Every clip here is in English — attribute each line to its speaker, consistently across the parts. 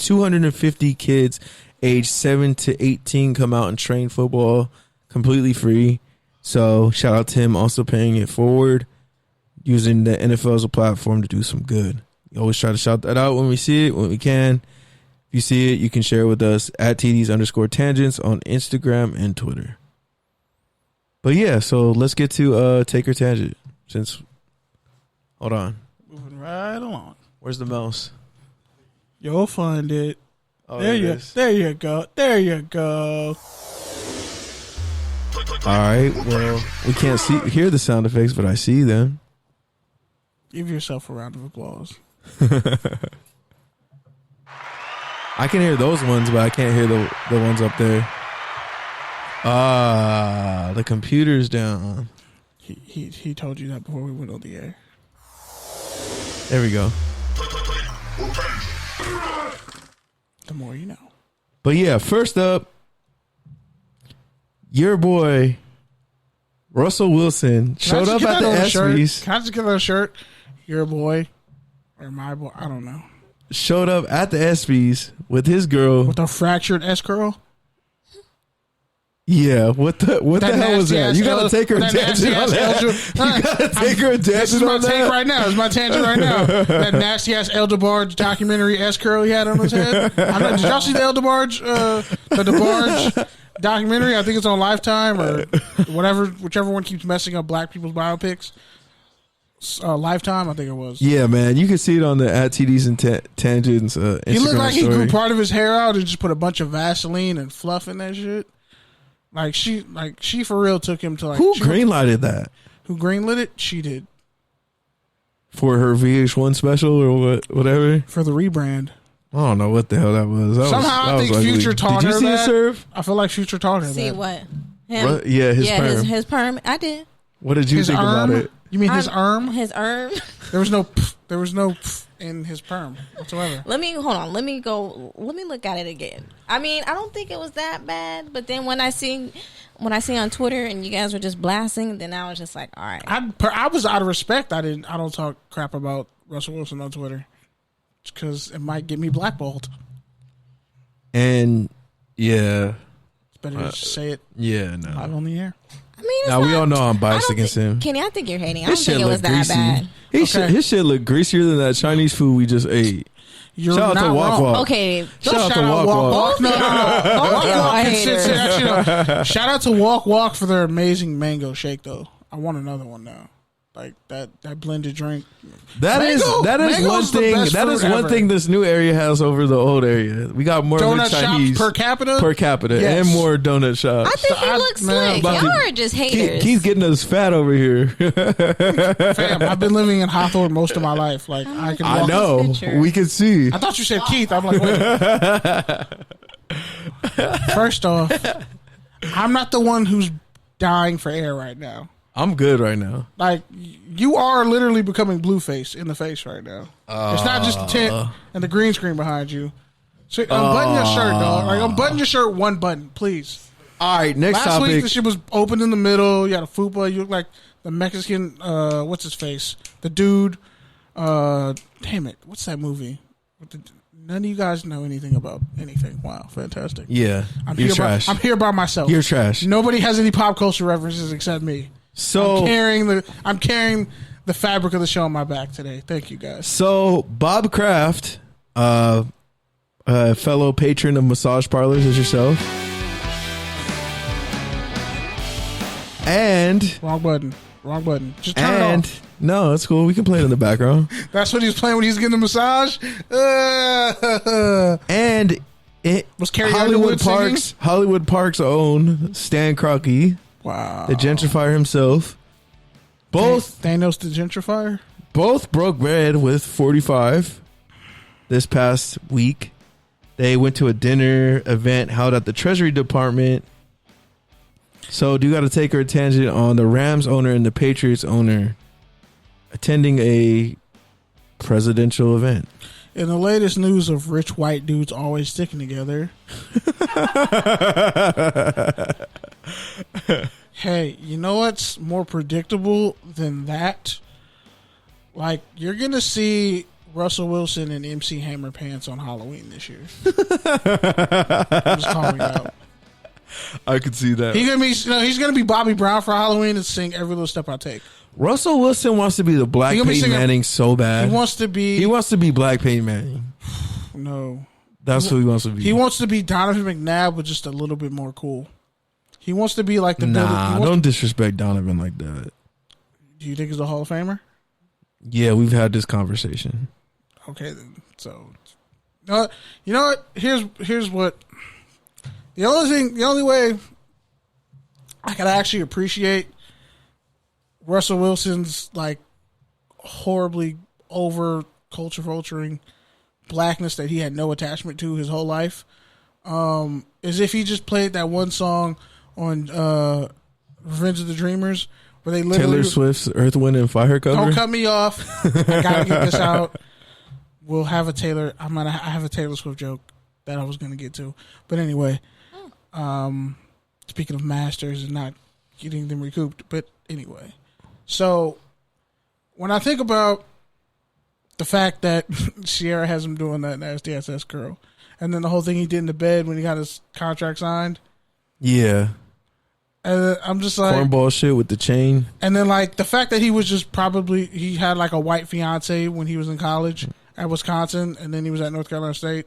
Speaker 1: 250 kids aged 7 to 18 come out and train football completely free. So shout out to him also paying it forward, using the NFL as a platform to do some good. We always try to shout that out when we see it, when we can. If you see it, you can share it with us at TDs_tangents on Instagram and Twitter. But yeah, so let's get to Take or Tangent. Hold on.
Speaker 2: Moving right along.
Speaker 1: Where's the mouse?
Speaker 2: You'll find it.
Speaker 1: Oh,
Speaker 2: there you go. There you go.
Speaker 1: All right. Well, we can't hear the sound effects, but I see them.
Speaker 2: Give yourself a round of applause.
Speaker 1: I can hear those ones, but I can't hear the ones up there. The computer's down.
Speaker 2: He told you that before we went on the air.
Speaker 1: There we go.
Speaker 2: The more you know.
Speaker 1: But yeah, first up, your boy Russell Wilson showed up at the ESPYs.
Speaker 2: Can I just get that shirt? Your boy or my boy? I don't know.
Speaker 1: Showed up at the ESPYs with his girl
Speaker 2: with a fractured S curl.
Speaker 1: Yeah, what the hell was that? You gotta take her a tangent on that. You gotta take her a tangent on that. This is my take right now. It's my tangent right now. That nasty ass El DeBarge documentary S curl he had on his head. Did y'all see the El DeBarge, the DeBarge documentary? I think it's on Lifetime or whichever one keeps messing up black people's biopics. Lifetime, I think it was. Yeah, man, you can see it on the at TDs and Tangents Instagram.
Speaker 2: He looked like
Speaker 1: story.
Speaker 2: He grew part of his hair out and just put a bunch of Vaseline and fluff in that shit. Like she for real took him to like.
Speaker 1: Who greenlighted that?
Speaker 2: Who greenlit it? She did.
Speaker 1: For her VH1 special or whatever?
Speaker 2: For the rebrand.
Speaker 1: I don't know what the hell that was.
Speaker 2: I think Future taught her that.
Speaker 1: Did you see it, Serve?
Speaker 2: I feel like Future taught her that.
Speaker 3: See what? Him?
Speaker 1: Yeah, his perm.
Speaker 3: I did.
Speaker 1: What did you think about it?
Speaker 2: You mean his arm?
Speaker 3: His arm.
Speaker 2: There was no in his perm whatsoever.
Speaker 3: Let me look at it again. I mean, I don't think it was that bad, but then when I see on Twitter and you guys were just blasting, then I was just like, all right.
Speaker 2: I was out of respect. I don't talk crap about Russell Wilson on Twitter because it might get me blackballed.
Speaker 1: And yeah,
Speaker 2: it's better to just say it.
Speaker 1: Yeah, no.
Speaker 2: Live on the air.
Speaker 3: I mean,
Speaker 1: now we all know I'm biased against him.
Speaker 3: Kenny, I think you're hating. I don't think it was that bad.
Speaker 1: His shit looked greasier than that Chinese food we just ate.
Speaker 2: You're
Speaker 1: shout out to Walk Walk.
Speaker 3: Okay,
Speaker 1: shout out to Walk Walk.
Speaker 2: No. Shout out to Walk Walk for their amazing mango shake, though. I want another one now. Like that blended drink.
Speaker 1: That is one thing. That is one thing this new area has over the old area. We got more
Speaker 2: donut
Speaker 1: Chinese
Speaker 2: shops per capita,
Speaker 1: yes. And more donut shops.
Speaker 3: I think it looks slick. Y'all are just haters.
Speaker 1: Keith's getting us fat over here.
Speaker 2: Fam, I've been living in Hawthorne most of my life. Like I
Speaker 1: know. We can see.
Speaker 2: I thought you said Keith. I'm like, wait. First off, I'm not the one who's dying for air right now.
Speaker 1: I'm good right now.
Speaker 2: Like, you are literally becoming Blueface in the face right now. It's not just the tent and the green screen behind you. So unbutton your shirt, dog. Like, unbutton your shirt one button, please.
Speaker 1: All right, next topic.
Speaker 2: Last week, the shit was open in the middle. You had a fupa. You look like the Mexican, what's his face? The dude. Damn it. What's that movie? None of you guys know anything about anything. Wow, fantastic.
Speaker 1: Yeah, you're trash.
Speaker 2: I'm here by myself.
Speaker 1: You're trash.
Speaker 2: Nobody has any pop culture references except me.
Speaker 1: So
Speaker 2: I'm carrying the fabric of the show on my back today. Thank you, guys.
Speaker 1: So Bob Kraft, a fellow patron of massage parlors as yourself, and
Speaker 2: wrong button. Just turn it off.
Speaker 1: No, that's cool. We can play it in the background.
Speaker 2: That's what he was playing when he was getting the massage.
Speaker 1: And it was Hollywood Park's own Stan Kroenke.
Speaker 2: Wow.
Speaker 1: The gentrifier himself. Both
Speaker 2: Thanos the gentrifier?
Speaker 1: Both broke bread with 45 this past week. They went to a dinner event held at the Treasury Department. So do you got to take her a tangent on the Rams owner and the Patriots owner attending a presidential event?
Speaker 2: In the latest news of rich white dudes always sticking together. Hey, you know what's more predictable than that? Like, you're going to see Russell Wilson and MC Hammer pants on Halloween this year. I'm just calling it out.
Speaker 1: I could see that.
Speaker 2: He's gonna be Bobby Brown for Halloween and sing Every Little Step I Take.
Speaker 1: Russell Wilson wants to be the Black Peyton Manning so bad.
Speaker 2: He wants to be
Speaker 1: Black Peyton Manning.
Speaker 2: No.
Speaker 1: That's who he wants to be.
Speaker 2: He wants to be Donovan McNabb with just a little bit more cool. He wants to be like the
Speaker 1: don't disrespect Donovan like that.
Speaker 2: Do you think he's a Hall of Famer?
Speaker 1: Yeah, we've had this conversation.
Speaker 2: Okay, then. So, you know what? Here's what. The only way I could actually appreciate Russell Wilson's like horribly over culture vulturing blackness that he had no attachment to his whole life, is if he just played that one song on Revenge of the Dreamers where they literally
Speaker 1: Taylor Swift's Earth, Wind and Fire cover.
Speaker 2: Don't cut me off. I gotta get this out. We'll have a Taylor. I have a Taylor Swift joke that I was gonna get to, but anyway. Speaking of masters and not getting them recouped, but anyway. So when I think about the fact that Sierra has him doing that nasty SS curl, and then the whole thing he did in the bed when he got his contract signed.
Speaker 1: Yeah.
Speaker 2: And I'm just like
Speaker 1: cornball shit with the chain.
Speaker 2: And then like the fact that he was just he had like a white fiance when he was in college at Wisconsin, and then he was at North Carolina State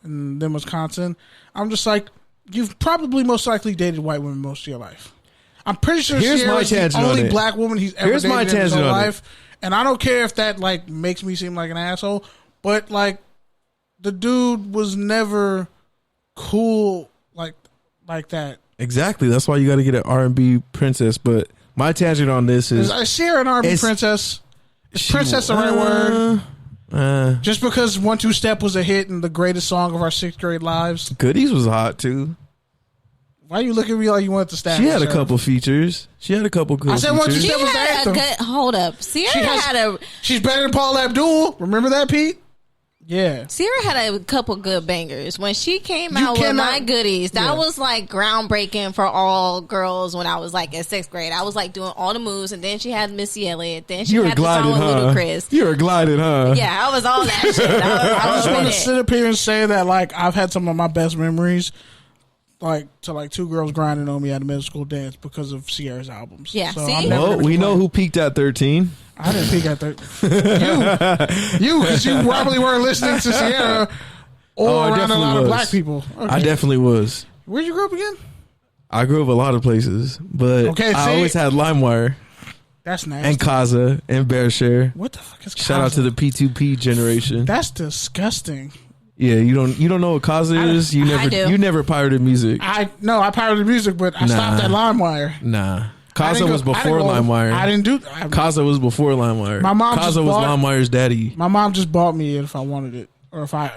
Speaker 2: and then Wisconsin. I'm just like, you've probably most likely dated white women most of your life. I'm pretty sure Sierra's the only black woman he's ever dated in his whole life. And I don't care if that like makes me seem like an asshole, but like the dude was never cool like that.
Speaker 1: Exactly. That's why you got to get an R&B princess. But my tangent on this is
Speaker 2: Sierra an R&B princess. Is princess the right word? Just because 1-2 Step was a hit and the greatest song of our 6th grade lives.
Speaker 1: Goodies was hot too.
Speaker 2: Why you looking at me like you wanted to stab?
Speaker 1: She had a couple features. She had a couple good features. I said 1-2
Speaker 2: Step was the anthem.
Speaker 3: Hold up.
Speaker 2: She's better than Paula Abdul. Remember that, Pete? Yeah.
Speaker 3: Sierra had a couple good bangers. When she came out with My Goodies, that was like groundbreaking for all girls when I was like in 6th grade. I was like doing all the moves, and then she had Missy Elliott. Then she had the song with Ludacris.
Speaker 1: You were gliding, huh?
Speaker 3: Yeah, I was all that shit. I
Speaker 2: just want to sit up here and say that like I've had some of my best memories like to 2 girls grinding on me at a middle school dance because of Sierra's albums.
Speaker 3: Yeah,
Speaker 2: so
Speaker 3: see?
Speaker 1: Well, we know who peaked at 13.
Speaker 2: I didn't peak at 13. You, because you probably weren't listening to Sierra or around a lot of black people. Okay.
Speaker 1: I definitely was.
Speaker 2: Where'd you grow up again?
Speaker 1: I grew up a lot of places, but I always had LimeWire.
Speaker 2: That's nasty.
Speaker 1: And Kaza and BearShare.
Speaker 2: What the fuck is Kaza?
Speaker 1: Shout out to the P2P generation.
Speaker 2: That's disgusting.
Speaker 1: Yeah, you don't know what Kaza is? You never pirated music.
Speaker 2: I pirated music, but I stopped at LimeWire.
Speaker 1: Nah. Kaza was before LimeWire.
Speaker 2: I didn't do
Speaker 1: Kaza was before LimeWire. Kaza was LimeWire's daddy.
Speaker 2: My mom just bought me it if I wanted it. Or if I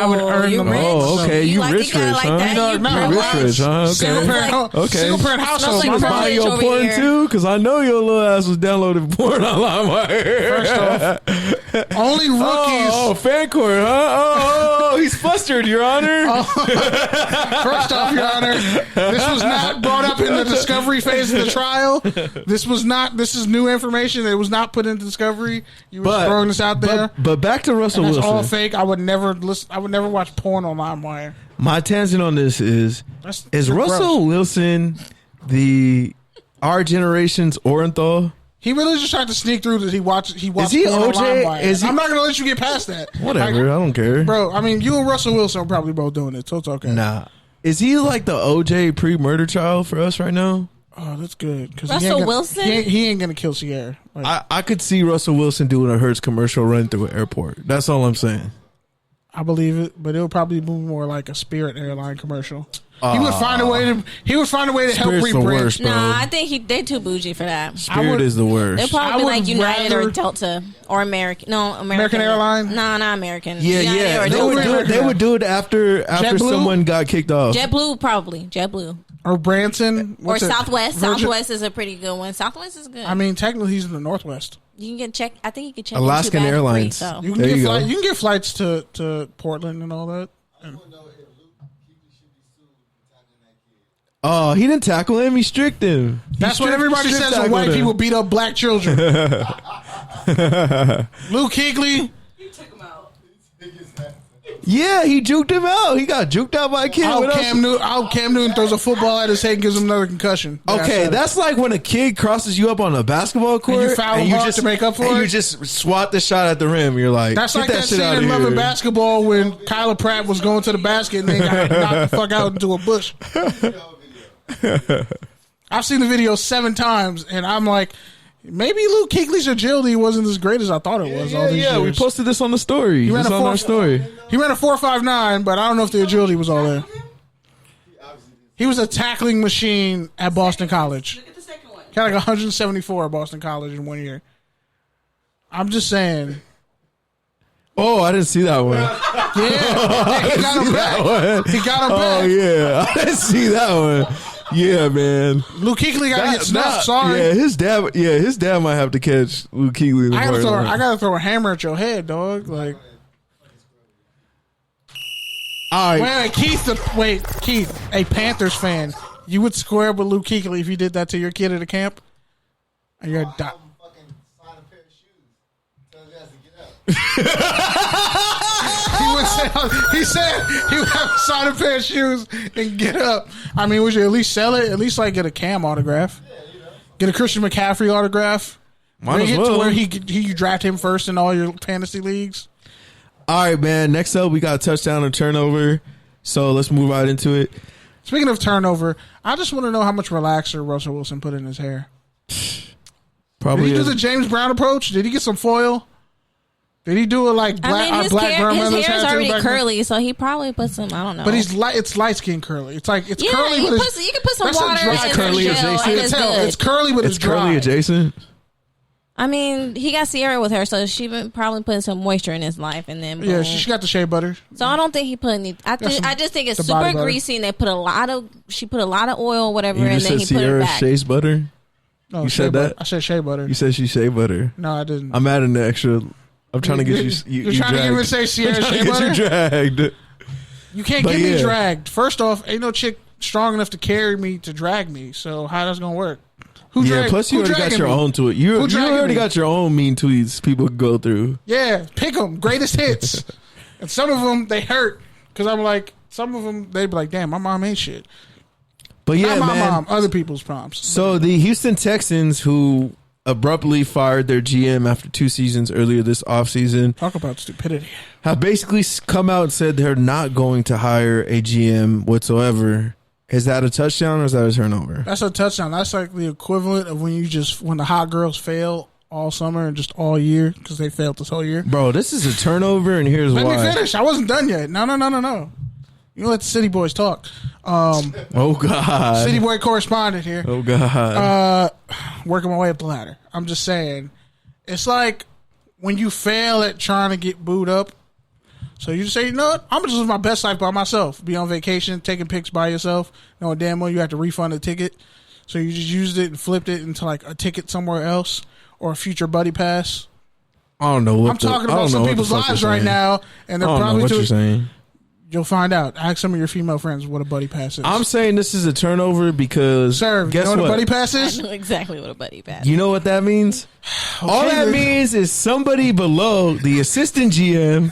Speaker 2: would earn the money.
Speaker 1: Oh, okay. You rich, huh? You rich, huh? Okay.
Speaker 2: Single parent household.
Speaker 1: She was buying your porn too? Because I know your little ass was downloading porn on LimeWire.
Speaker 2: First off, only rookies.
Speaker 1: Oh, fan court, huh? Oh, he's flustered, Your Honor.
Speaker 2: First off, Your Honor, this was not brought up in the discovery phase of the trial. This is new information. It was not put into discovery. You were throwing this out there.
Speaker 1: But back to Russell Wilson.
Speaker 2: All fake. I would never watch porn on LimeWire.
Speaker 1: My tangent on this is Russell Wilson our generation's Orenthal?
Speaker 2: He really just tried to sneak through that he watched porn
Speaker 1: OJ?
Speaker 2: on LimeWire. I'm not going to let you get past that.
Speaker 1: Whatever. I don't care.
Speaker 2: Bro, I mean, you and Russell Wilson are probably both doing it, so it's okay.
Speaker 1: Nah. Is he like the OJ pre-murder trial for us right now?
Speaker 2: Oh, that's good.
Speaker 3: Russell Wilson?
Speaker 2: He ain't going to kill Sierra.
Speaker 1: I could see Russell Wilson doing a Hertz commercial run through an airport. That's all I'm saying.
Speaker 2: I believe it, but it'll probably move more like a Spirit airline commercial. He would find a way to help rebrand.
Speaker 3: Nah, I think they too bougie for that.
Speaker 1: Spirit is the worst.
Speaker 3: They'll probably be like United or Delta or American. No,
Speaker 2: American Airlines.
Speaker 3: No, not American.
Speaker 1: Yeah. They would do it after someone got kicked off.
Speaker 3: JetBlue probably. JetBlue.
Speaker 2: Or Branson.
Speaker 3: Or Southwest. Southwest is a pretty good one. Southwest is good.
Speaker 2: I mean, technically he's in the Northwest.
Speaker 3: You can check. I think you can check
Speaker 1: Alaskan Airlines.
Speaker 3: So.
Speaker 2: You can get flights to Portland and all that.
Speaker 1: Oh, he didn't tackle him. He stripped him.
Speaker 2: That's what everybody says when white people beat up black children. Luke Kuechly.
Speaker 1: Yeah, he juked him out. He got juked out by a kid.
Speaker 2: Cam Newton throws a football at his head and gives him another concussion.
Speaker 1: Okay, that's like when a kid crosses you up on a basketball court
Speaker 2: and you foul him hard to make up for it.
Speaker 1: You just swat the shot at the rim. You're like,
Speaker 2: that's like that scene in Love and Basketball when Kyla Pratt was going to the basket and then got knocked the fuck out into a bush. I've seen the video 7 times and I'm like, maybe Luke Kuechly's agility wasn't as great as I thought it was. All these years.
Speaker 1: We posted this on the story.
Speaker 2: He ran a 4.59, but I don't know if the agility was all there. He was a tackling machine at Boston College. Look at the second one. He had like 174 at Boston College in 1 year. I'm just saying.
Speaker 1: Oh, I didn't see that one.
Speaker 2: Yeah, he got him back. He got him back.
Speaker 1: Oh yeah, I didn't see that one. Yeah, man.
Speaker 2: Luke Kuechly got to get snuffed. Sorry.
Speaker 1: Yeah, his dad might have to catch Luke Kuechly.
Speaker 2: I gotta throw a hammer at your head, dog. Like, all right. Keith, a Panthers fan, you would square up with Luke Kuechly if you did that to your kid at a camp. And you're He said he would have to sign a pair of shoes and get up. I mean, would you at least sell it? At least like get a Cam autograph, get a Christian McCaffrey autograph.
Speaker 1: Might as well.
Speaker 2: To where you draft him first in all your fantasy leagues.
Speaker 1: All right, man. Next up, we got a touchdown and turnover. So let's move right into it.
Speaker 2: Speaking of turnover, I just want to know how much relaxer Russell Wilson put in his hair.
Speaker 1: Probably.
Speaker 2: Did he do the James Brown approach? Did he get some foil? Did he do it like black grandmother's
Speaker 3: his hair's already curly,
Speaker 2: then?
Speaker 3: so he probably put some. I don't know.
Speaker 2: But it's light skin curly. It's like it's curly.
Speaker 3: You can put some water.
Speaker 1: It's curly adjacent.
Speaker 2: It's curly, but it's dry.
Speaker 1: Curly adjacent.
Speaker 3: I mean, he got Sierra with her, so she been probably putting some moisture in his life, and then boom.
Speaker 2: Yeah, she got the shea butter.
Speaker 3: So I don't think he put any. I just think it's super greasy, and she put a lot of oil, or whatever, and then he put it back.
Speaker 1: Shea butter.
Speaker 2: No,
Speaker 1: you said that.
Speaker 2: I said shea butter.
Speaker 1: You said she shea butter.
Speaker 2: No, I didn't.
Speaker 1: I'm adding the extra. I'm trying to get you.
Speaker 2: You're trying to even say Sierra shea butter.
Speaker 1: You dragged.
Speaker 2: You can't get me dragged. First off, ain't no chick strong enough to carry me to drag me. So how that's gonna work?
Speaker 1: Plus you already got your own tweet. You already got your own mean tweets people go through.
Speaker 2: Yeah, pick them. Greatest hits. And some of them, they hurt. Because I'm like, some of them, they be like, damn, my mom ain't shit.
Speaker 1: But yeah,
Speaker 2: not my
Speaker 1: man.
Speaker 2: mom, other people's moms.
Speaker 1: So the Houston Texans, who abruptly fired their GM after 2 seasons earlier this offseason.
Speaker 2: Talk about stupidity.
Speaker 1: Have basically come out and said they're not going to hire a GM whatsoever. Is that a touchdown or is that a turnover?
Speaker 2: That's a touchdown. That's like the equivalent of when the hot girls fail all summer and just all year because they failed this whole year.
Speaker 1: Bro, this is a turnover and here's why.
Speaker 2: Let me finish. I wasn't done yet. No. You let the city boys talk.
Speaker 1: Oh, God.
Speaker 2: City boy correspondent here.
Speaker 1: Oh, God.
Speaker 2: Working my way up the ladder. I'm just saying. It's like when you fail at trying to get booed up. So you just say, you know what? I'm going to just live my best life by myself. Be on vacation, taking pics by yourself. Knowing damn well you have to refund a ticket. So you just used it and flipped it into like a ticket somewhere else or a future buddy pass.
Speaker 1: I don't know.
Speaker 2: I'm talking about some people's lives right now. And they're probably
Speaker 1: what you're saying.
Speaker 2: You'll find out. Ask some of your female friends what a buddy pass is.
Speaker 1: I'm saying this is a turnover because,
Speaker 2: sir,
Speaker 1: guess
Speaker 2: you know
Speaker 1: what
Speaker 2: a buddy pass is?
Speaker 3: I know exactly what a buddy pass is.
Speaker 1: You know what that means?
Speaker 2: Okay,
Speaker 1: all that means is somebody below the assistant GM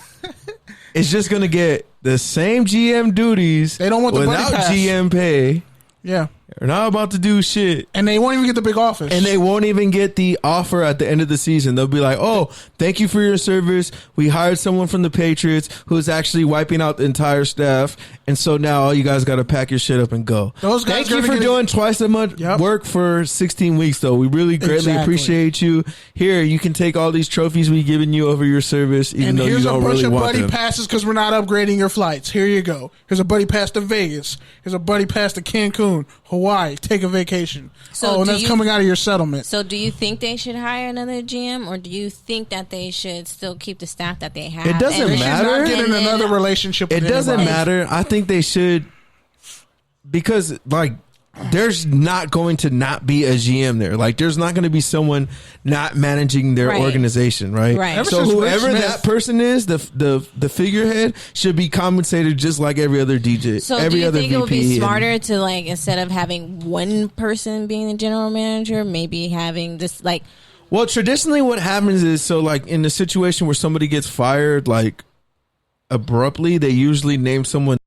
Speaker 1: is just going to get the same GM duties.
Speaker 2: They don't want the buddy pass.
Speaker 1: Without GM pay.
Speaker 2: Yeah.
Speaker 1: They're not about to do shit.
Speaker 2: And they won't even get the big office.
Speaker 1: And they won't even get the offer at the end of the season. They'll be like, oh, thank you for your service. We hired someone from the Patriots who's actually wiping out the entire staff. And so now all you guys got to pack your shit up and go. Thank you for doing twice as much work for 16 weeks, though. We really greatly appreciate you. Here, you can take all these trophies we've given you over your service, even though you don't really want them.
Speaker 2: Here's a bunch of buddy passes because we're not upgrading your flights. Here you go. Here's a buddy pass to Vegas. Here's a buddy pass to Cancun, Hawaii. Take a vacation. And that's coming out of your settlement.
Speaker 3: So do you think they should hire another GM, or do you think that they should still keep the staff that they have?
Speaker 1: It doesn't matter.
Speaker 2: They should not get in another relationship with
Speaker 1: It doesn't matter. I think they should, because like there's not going to not be a GM there. Like there's not going to be someone not managing their organization, right?
Speaker 3: Right.
Speaker 1: So whoever that person is, the figurehead should be compensated just like every other DJ.
Speaker 3: So
Speaker 1: every
Speaker 3: do you
Speaker 1: other
Speaker 3: think
Speaker 1: VP
Speaker 3: it would be smarter to, like, instead of having one person being the general manager, maybe having this like?
Speaker 1: Well, traditionally what happens is, so like in the situation where somebody gets fired, like abruptly. They usually name someone